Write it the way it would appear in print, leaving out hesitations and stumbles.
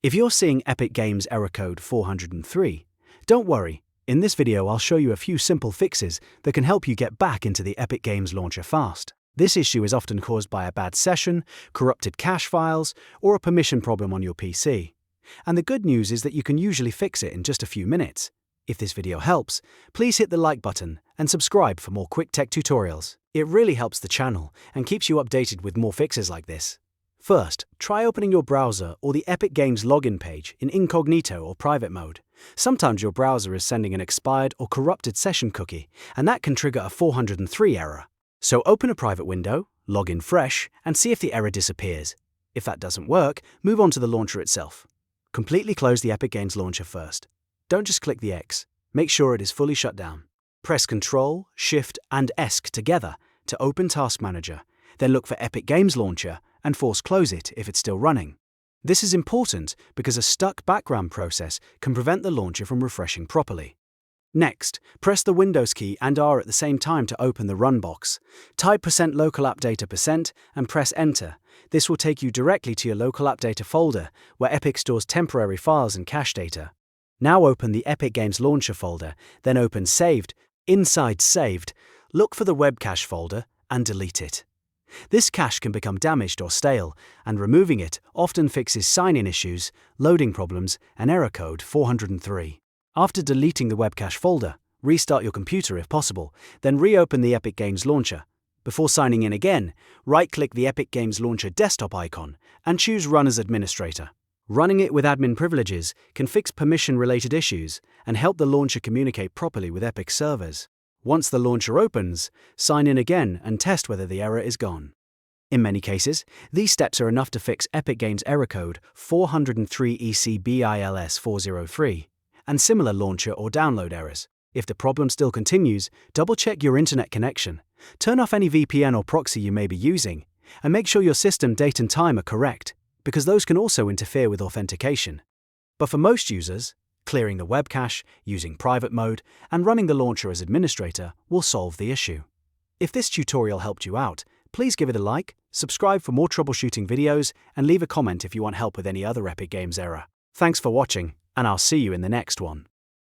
If you're seeing Epic Games error code 403, don't worry. In this video I'll show you a few simple fixes that can help you get back into the Epic Games Launcher fast. This issue is often caused by a bad session, corrupted cache files, or a permission problem on your PC. And the good news is that you can usually fix it in just a few minutes. If this video helps, please hit the like button and subscribe for more quick tech tutorials. It really helps the channel and keeps you updated with more fixes like this. First, try opening your browser or the Epic Games login page in incognito or private mode. Sometimes your browser is sending an expired or corrupted session cookie, and that can trigger a 403 error. So open a private window, log in fresh, and see if the error disappears. If that doesn't work, move on to the launcher itself. Completely close the Epic Games Launcher first. Don't just click the X. Make sure it is fully shut down. Press Ctrl, Shift, and ESC together to open Task Manager. Then look for Epic Games Launcher and force close it if it's still running. This is important because a stuck background process can prevent the launcher from refreshing properly. Next, press the Windows key and R at the same time to open the Run box. Type %localappdata% and press Enter. This will take you directly to your localappdata folder where Epic stores temporary files and cache data. Now open the Epic Games Launcher folder, then open Saved. Inside Saved, look for the Webcache folder and delete it. This cache can become damaged or stale, and removing it often fixes sign-in issues, loading problems, and error code 403. After deleting the Webcache folder, restart your computer if possible, then reopen the Epic Games Launcher. Before signing in again, right-click the Epic Games Launcher desktop icon and choose Run as Administrator. Running it with admin privileges can fix permission-related issues and help the launcher communicate properly with Epic servers. Once the launcher opens, sign in again and test whether the error is gone. In many cases, these steps are enough to fix Epic Games error code 403 ECBILS 403 and similar launcher or download errors. If the problem still continues, double-check your internet connection, turn off any VPN or proxy you may be using, and make sure your system date and time are correct, because those can also interfere with authentication. But for most users, clearing the web cache, using private mode, and running the launcher as administrator will solve the issue. If this tutorial helped you out, please give it a like, subscribe for more troubleshooting videos, and leave a comment if you want help with any other Epic Games error. Thanks for watching, and I'll see you in the next one.